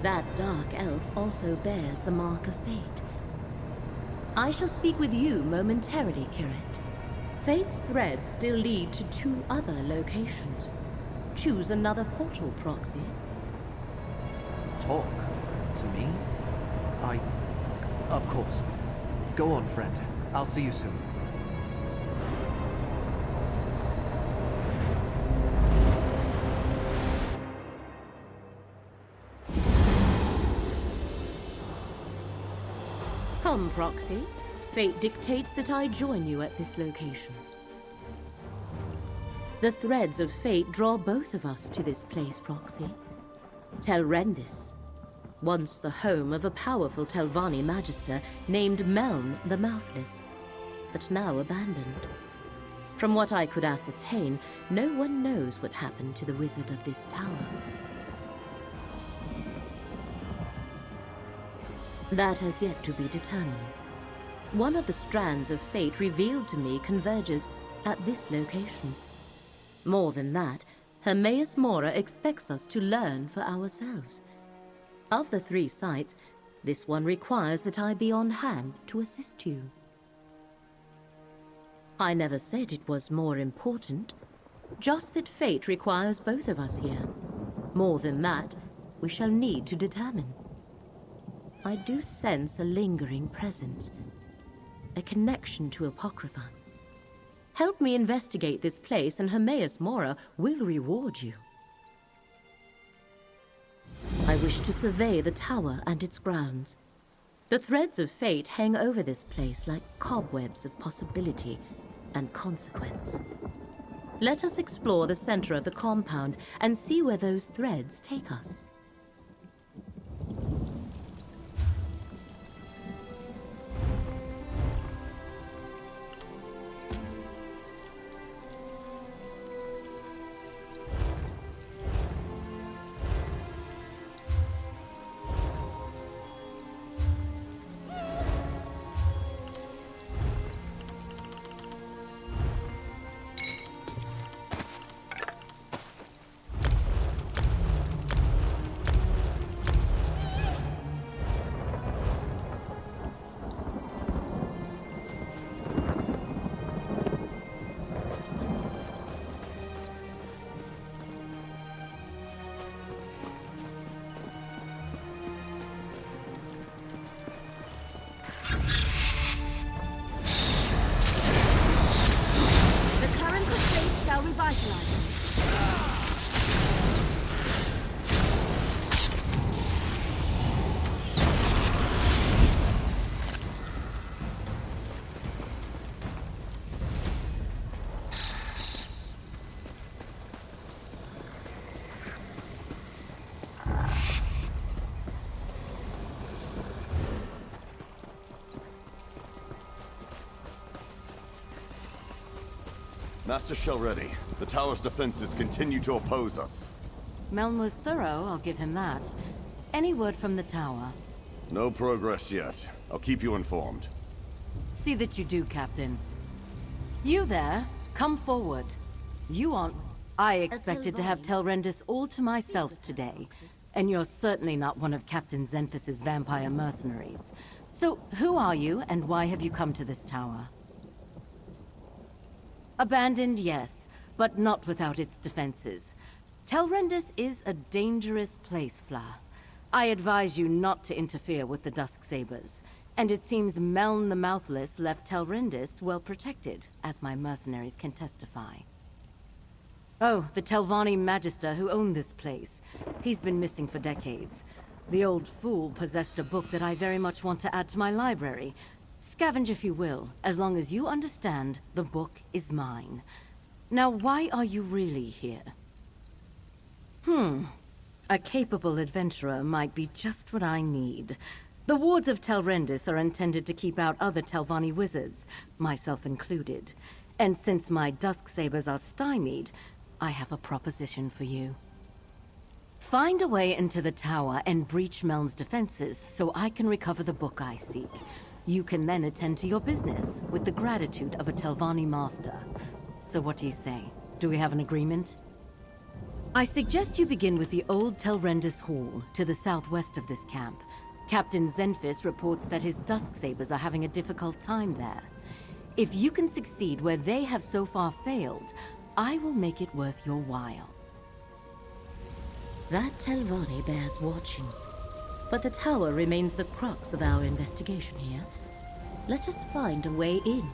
That dark elf also bears the mark of fate. I shall speak with you momentarily, Kiret. Fate's threads still lead to 2 other locations. Choose another portal, Proxy. Talk? To me? Of course. Go on, friend. I'll see you soon. Come, Proxy. Fate dictates that I join you at this location. The threads of fate draw both of us to this place, Proxy. Telrendis, once the home of a powerful Telvanni magister named Meln the Mouthless, but now abandoned. From what I could ascertain, no one knows what happened to the wizard of this tower. That has yet to be determined. One of the strands of fate revealed to me converges at this location. More than that, Hermaeus Mora expects us to learn for ourselves. Of the 3 sites, this one requires that I be on hand to assist you. I never said it was more important, just that fate requires both of us here. More than that, we shall need to determine. I do sense a lingering presence, a connection to Apocrypha. Help me investigate this place and Hermaeus Mora will reward you. I wish to survey the tower and its grounds. The threads of fate hang over this place like cobwebs of possibility and consequence. Let us explore the center of the compound and see where those threads take us. Master Shelready, the tower's defenses continue to oppose us. Meln was thorough, I'll give him that. Any word from the tower? No progress yet. I'll keep you informed. See that you do, Captain. You there, come forward. You aren't... I expected to have Telrendis all to myself today. And you're certainly not one of Captain Xenphis' vampire mercenaries. So, who are you, and why have you come to this tower? Abandoned, yes, but not without its defenses. Telrendis is a dangerous place, Fla. I advise you not to interfere with the Dusksabers. And it seems Meln the Mouthless left Telrendis well protected, as my mercenaries can testify. Oh, the Telvanni Magister who owned this place. He's been missing for decades. The old fool possessed a book that I very much want to add to my library. Scavenge if you will, as long as you understand the book is mine. Now, why are you really here? A capable adventurer might be just what I need. The wards of Telrendis are intended to keep out other Telvanni wizards, myself included. And since my Dusksabers are stymied, I have a proposition for you. Find a way into the tower and breach Meln's defenses so I can recover the book I seek. You can then attend to your business with the gratitude of a Telvanni master. So what do you say? Do we have an agreement? I suggest you begin with the old Telrendis Hall, to the southwest of this camp. Captain Zenfis reports that his Dusksabers are having a difficult time there. If you can succeed where they have so far failed, I will make it worth your while. That Telvanni bears watching. But the tower remains the crux of our investigation here. Let us find a way in.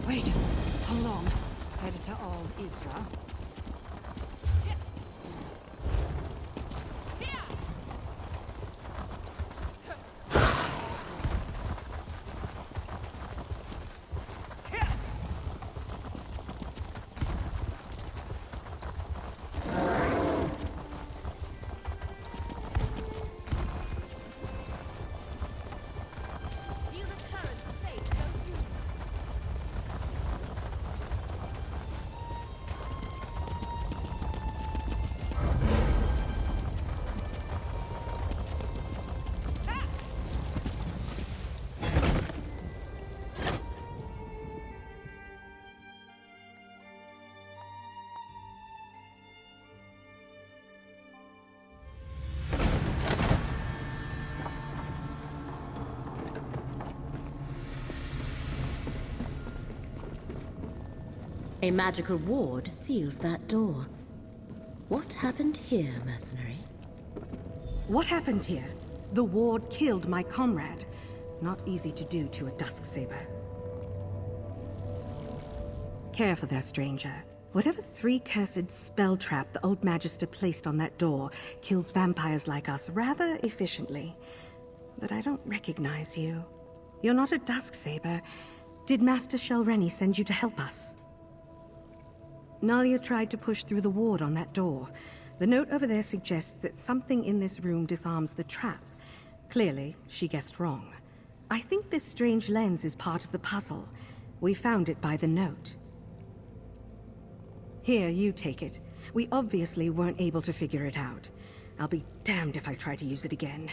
Wait, hold on. Editor of Isra. A magical ward seals that door. What happened here, mercenary? What happened here? The ward killed my comrade. Not easy to do to a Dusksaber. Care for their stranger. Whatever three cursed spell trap the old Magister placed on that door kills vampires like us rather efficiently. But I don't recognize you. You're not a Dusksaber. Did Master Shelreni send you to help us? Nalia tried to push through the ward on that door. The note over there suggests that something in this room disarms the trap. Clearly, she guessed wrong. I think this strange lens is part of the puzzle. We found it by the note. Here, you take it. We obviously weren't able to figure it out. I'll be damned if I try to use it again.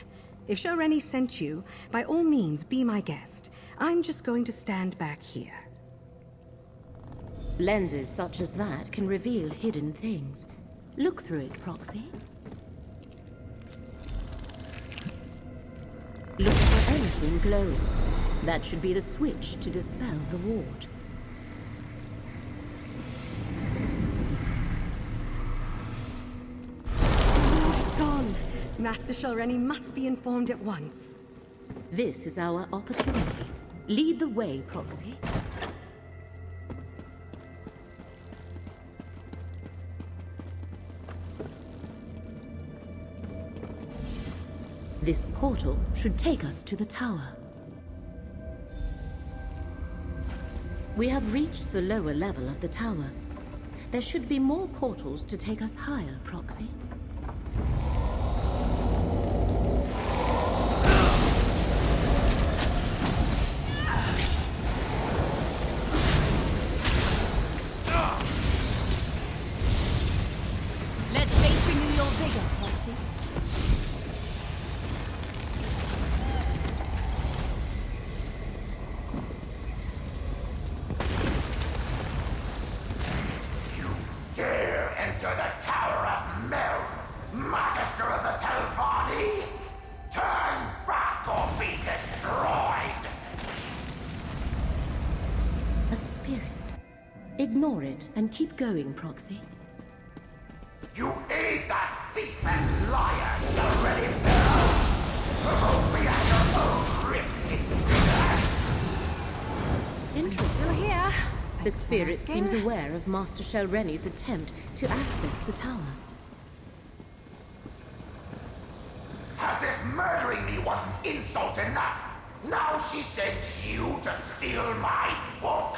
If Shelreni sent you, by all means, be my guest. I'm just going to stand back here. Lenses such as that can reveal hidden things. Look through it, Proxy. Look for anything glowing. That should be the switch to dispel the ward. It's gone. Master Shelreni must be informed at once. This is our opportunity. Lead the way, Proxy. This portal should take us to the tower. We have reached the lower level of the tower. There should be more portals to take us higher, Proxy. Let's face renew your vigor, Proxy. enter the Tower of Meln, Magister of the Telvanni? Turn back or be destroyed! A spirit. Ignore it and keep going, Proxy. You aid that thief and liar, already now! Provoke me at your own risk, Interesting. You're here. The spirit seems aware of Master Shelreni's attempt to access the tower. As if murdering me wasn't insult enough! Now she sends you to steal my book!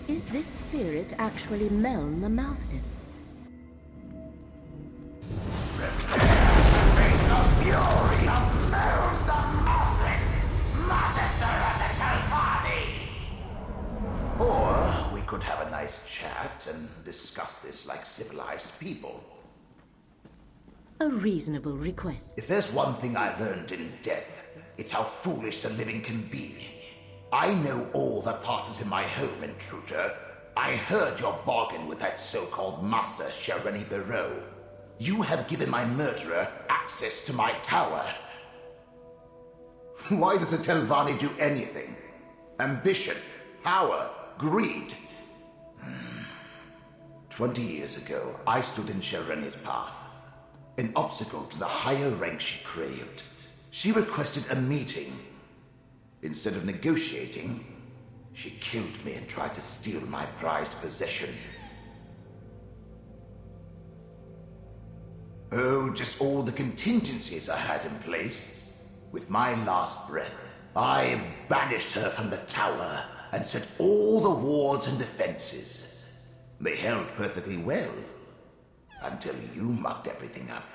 Is this spirit actually Meln the Mouthless? Face the fury of Meln the Mouthless, Magister of the Telvanni! Or we could have a nice chat and discuss this like civilized people. A reasonable request. If there's one thing I learned in death, it's how foolish the living can be. I know all that passes in my home, intruder. I heard your bargain with that so-called Master Shelreni Barrow. You have given my murderer access to my tower. Why does a Telvanni do anything? Ambition, power, greed. 20 years ago, I stood in Shelreni's path. An obstacle to the higher rank she craved. She requested a meeting. Instead of negotiating, she killed me and tried to steal my prized possession. Oh, just all the contingencies I had in place. With my last breath, I banished her from the tower and set all the wards and defenses. They held perfectly well. Until you mucked everything up.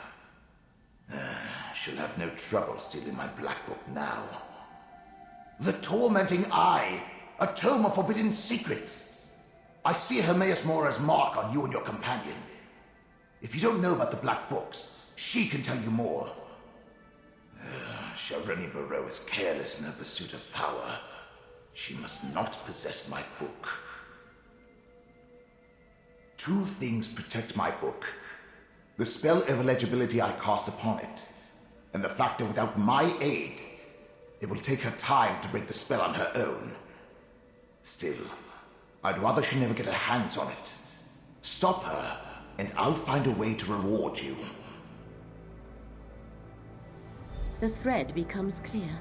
She'll have no trouble stealing my black book now. The Tormenting Eye, a tome of forbidden secrets. I see Hermaeus Mora's mark on you and your companion. If you don't know about the black books, she can tell you more. Shelreni Barrow is careless in her pursuit of power. She must not possess my book. Two things protect my book. The spell of illegibility I cast upon it, and the fact that without my aid, it will take her time to break the spell on her own. Still, I'd rather she never get her hands on it. Stop her, and I'll find a way to reward you. The thread becomes clear.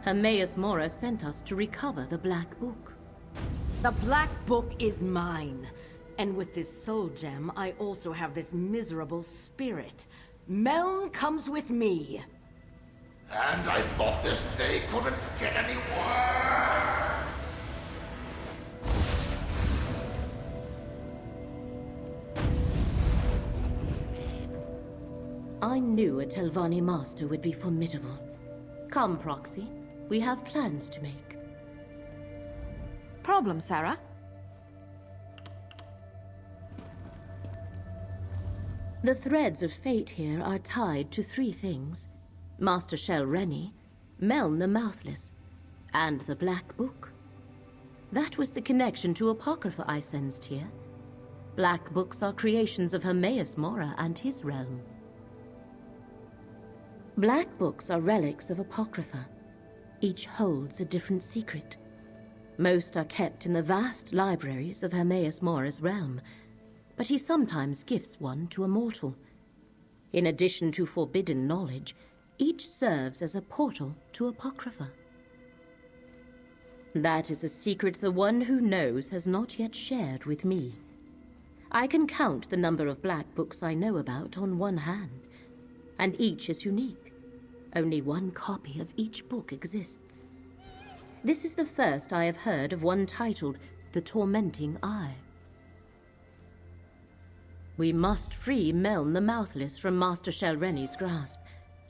Hermaeus Mora sent us to recover the Black Book. The Black Book is mine. And with this soul gem, I also have this miserable spirit. Meln comes with me. And I thought this day couldn't get any worse! I knew a Telvanni master would be formidable. Come, Proxy. We have plans to make. Problem, Sarah? The threads of fate here are tied to three things. Master Shelreni, Meln the Mouthless, and the Black Book. That was the connection to Apocrypha I sensed here. Black Books are creations of Hermaeus Mora and his realm. Black Books are relics of Apocrypha. Each holds a different secret. Most are kept in the vast libraries of Hermaeus Mora's realm, but he sometimes gifts one to a mortal. In addition to forbidden knowledge, each serves as a portal to Apocrypha. That is a secret the one who knows has not yet shared with me. I can count the number of Black Books I know about on one hand, and each is unique. Only one copy of each book exists. This is the first I have heard of one titled The Tormenting Eye. We must free Meln the Mouthless from Master Shelreni's grasp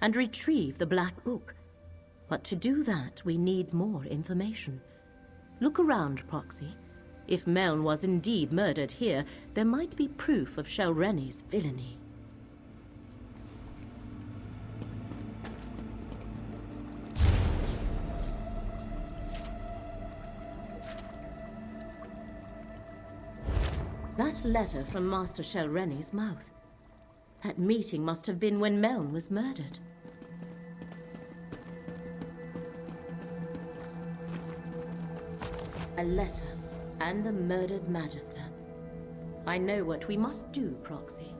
and retrieve the Black Book. But to do that, we need more information. Look around, Proxy. If Meln was indeed murdered here, there might be proof of Shelreni's villainy. That letter from Master Shelreni's mouth. That meeting must have been when Meln was murdered. A letter and a murdered Magister. I know what we must do, Proxy.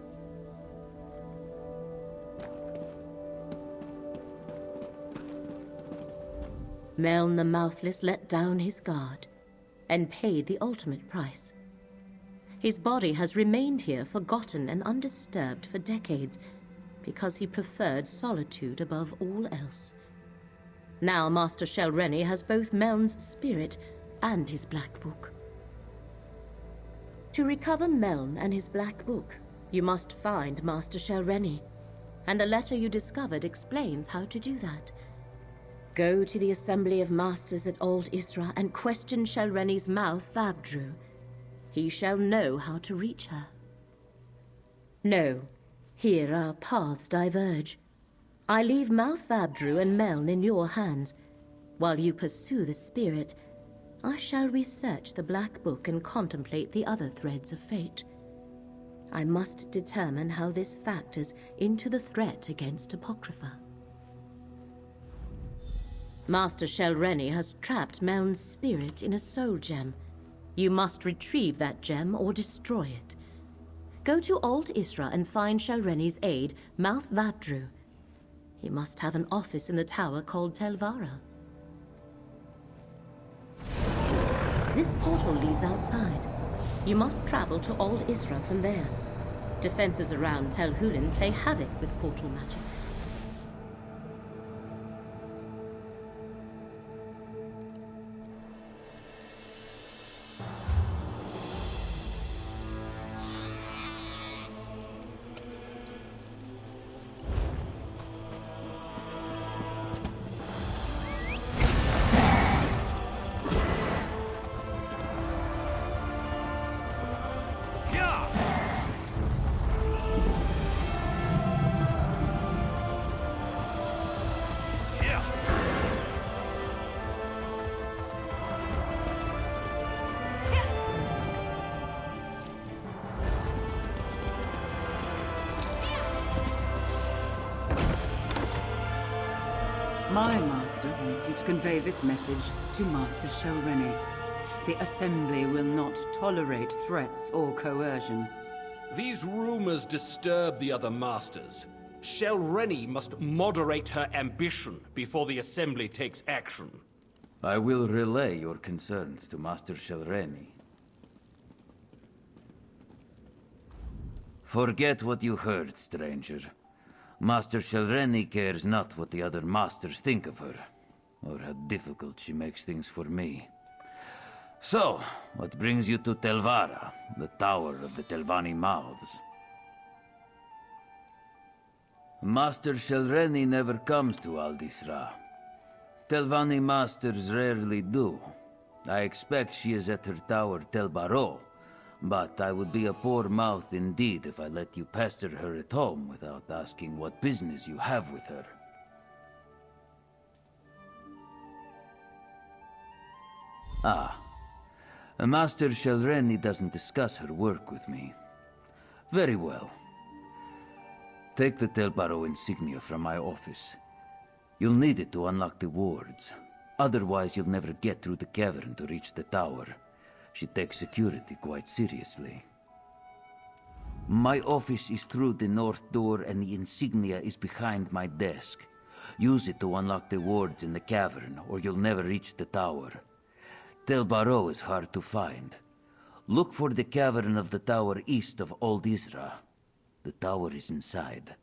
Meln the Mouthless let down his guard and paid the ultimate price. His body has remained here forgotten and undisturbed for decades because he preferred solitude above all else. Now Master Shelreni has both Meln's spirit and his Black Book. To recover Meln and his Black Book, you must find Master Shelreni, and the letter you discovered explains how to do that. Go to the Assembly of Masters at Old Isra and question Shelreni's mouth, Vabdru. He shall know how to reach her. No, here our paths diverge. I leave Mouth Vabdru and Meln in your hands. While you pursue the spirit, I shall research the Black Book and contemplate the other threads of fate. I must determine how this factors into the threat against Apocrypha. Master Shelreni has trapped Meln's spirit in a soul gem. You must retrieve that gem or destroy it. Go to Old Isra and find Shelreni's aide, Mouth Vabdru. He must have an office in the tower called Telvara. This portal leads outside. You must travel to Old Isra from there. Defenses around Tel Hulin play havoc with portal magic. My master wants you to convey this message to Master Shelreni. The Assembly will not tolerate threats or coercion. These rumors disturb the other masters. Shelreni must moderate her ambition before the Assembly takes action. I will relay your concerns to Master Shelreni. Forget what you heard, stranger. Master Shelreni cares not what the other masters think of her, or how difficult she makes things for me. So, what brings you to Telvara, the Tower of the Telvanni Mouths? Master Shelreni never comes to Aldisra. Telvanni masters rarely do. I expect she is at her tower Telbaro, but I would be a poor mouth indeed if I let you pester her at home without asking what business you have with her. Master Shelreni doesn't discuss her work with me. Very well. Take the Telbaro insignia from my office. You'll need it to unlock the wards. Otherwise, you'll never get through the cavern to reach the tower. She takes security quite seriously. My office is through the north door and the insignia is behind my desk. Use it to unlock the wards in the cavern, or you'll never reach the tower. Telbaro is hard to find. Look for the cavern of the tower east of Old Isra. The tower is inside.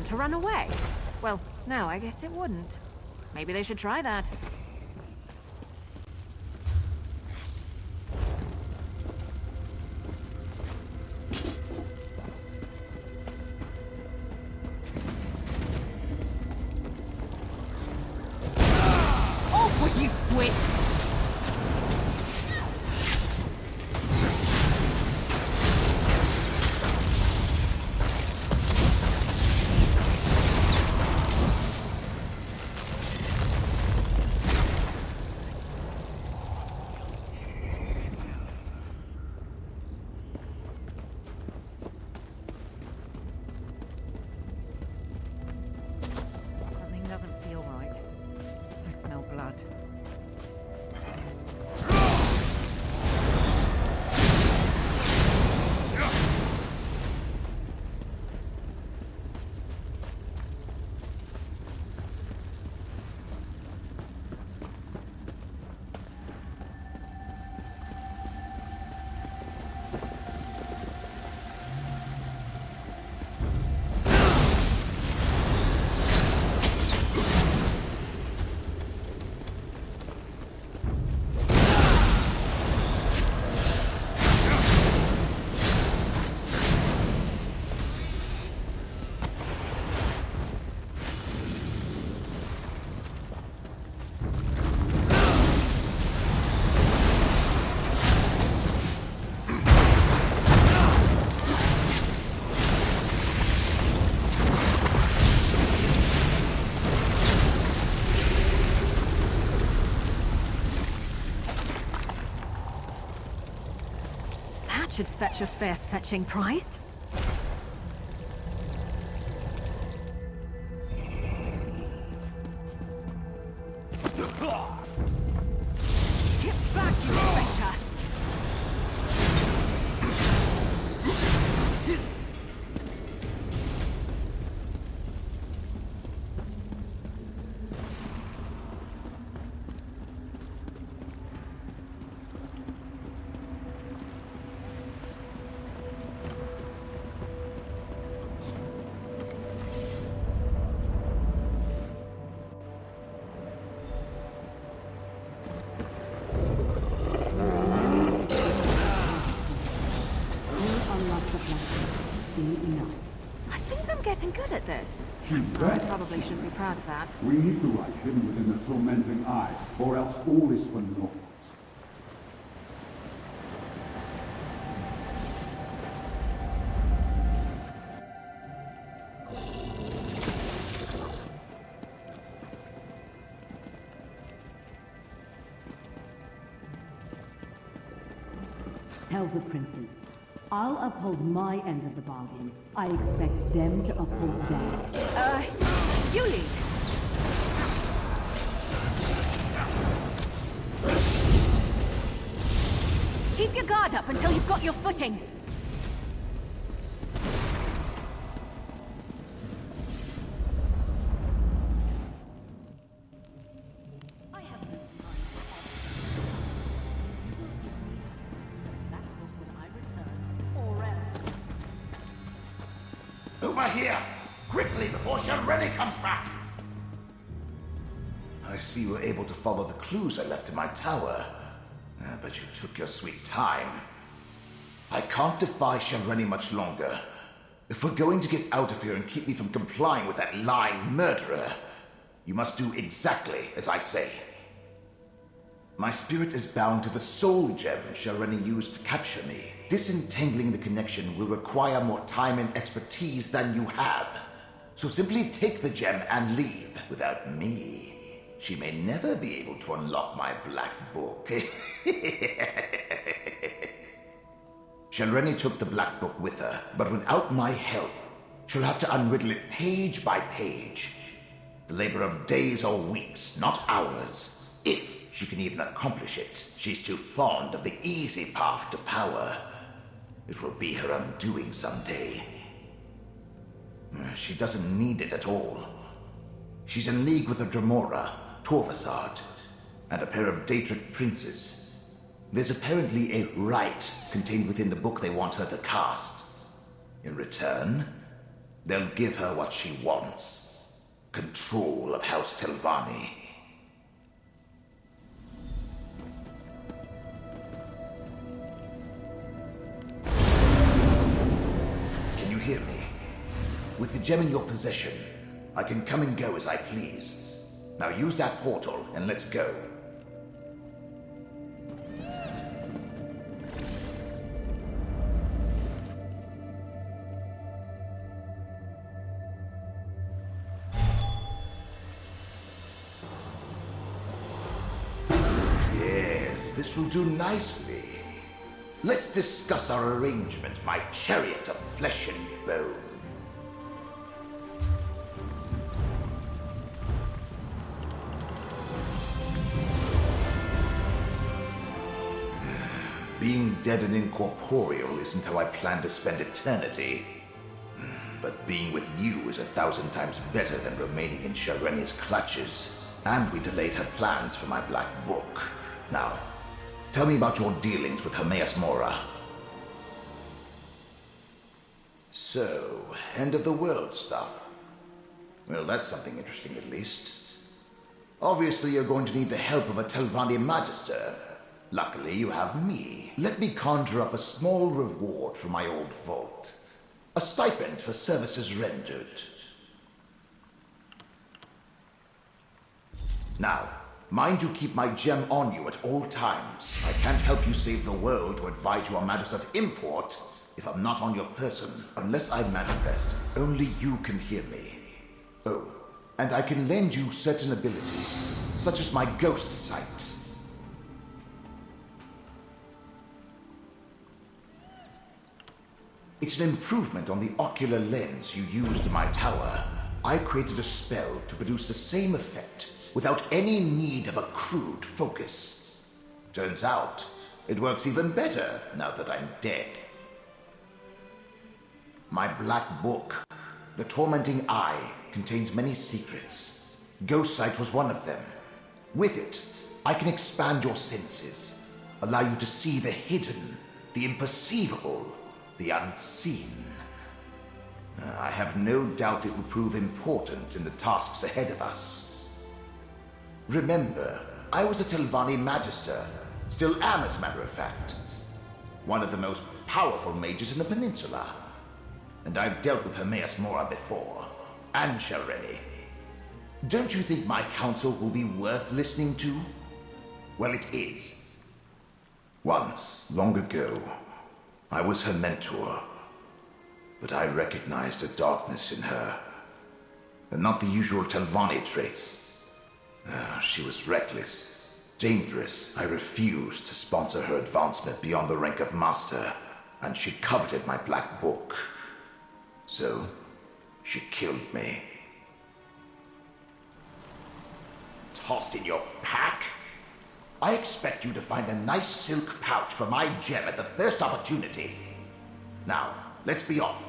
to run away. Well, no, I guess it wouldn't. Maybe they should try that. Off with you, Swit! Something doesn't feel right. I smell blood. That should fetch a fair fetching price. Get back, you traitor! I think I'm getting good at this. I probably shouldn't be proud of that. We need the right hidden within the tormenting eye, or else all is for naught. Tell the princes. I'll uphold my end of the bargain. I expect them to uphold theirs. You lead. Keep your guard up until you've got your footing. I have no time for or else. Over here! Quickly, before Shelreni comes back! I see you were able to follow the clues I left in my tower. But you took your sweet time. I can't defy Shelreni much longer. If we're going to get out of here and keep me from complying with that lying murderer, you must do exactly as I say. My spirit is bound to the soul gem Shelreni used to capture me. Disentangling the connection will require more time and expertise than you have. So simply take the gem and leave. Without me, she may never be able to unlock my black book. Shelreni took the black book with her, but without my help, she'll have to unriddle it page by page. The labor of days or weeks, not hours. If she can even accomplish it, she's too fond of the easy path to power. It will be her undoing someday. She doesn't need it at all. She's in league with a Dremora, Torvasard, and a pair of Daedric princes. There's apparently a rite contained within the book they want her to cast. In return, They'll give her what she wants. Control of House Telvanni. Can you hear me? With the gem in your possession, I can come and go as I please. Now use that portal and let's go. Yes, this will do nicely. Let's discuss our arrangement, my chariot of flesh and bone. Being dead and incorporeal isn't how I plan to spend eternity. But being with you is 1,000 times better than remaining in Shareni's clutches. And we delayed her plans for my black book. Now, tell me about your dealings with Hermaeus Mora. So, end of the world stuff. Well, that's something interesting at least. Obviously, you're going to need the help of a Telvanni Magister. Luckily, you have me. Let me conjure up a small reward for my old vault. A stipend for services rendered. Now, mind you keep my gem on you at all times. I can't help you save the world or advise you on matters of import if I'm not on your person. Unless I manifest, only you can hear me. Oh, and I can lend you certain abilities, such as my ghost sight. It's an improvement on the ocular lens you used in my tower. I created a spell to produce the same effect without any need of a crude focus. Turns out, it works even better now that I'm dead. My black book, The Tormenting Eye, contains many secrets. Ghost sight was one of them. With it, I can expand your senses, allow you to see the hidden, the imperceivable, the unseen. I have no doubt it will prove important in the tasks ahead of us. Remember, I was a Telvanni Magister, still am as a matter of fact. One of the most powerful mages in the peninsula. And I've dealt with Hermaeus Mora before, and Shareni. Don't you think my counsel will be worth listening to? Well, it is. Once, long ago, I was her mentor, but I recognized a darkness in her, and not the usual Telvanni traits. She was reckless, dangerous. I refused to sponsor her advancement beyond the rank of master, and she coveted my black book. So, she killed me. Tossed in your pack? I expect you to find a nice silk pouch for my gem at the first opportunity. Now, let's be off.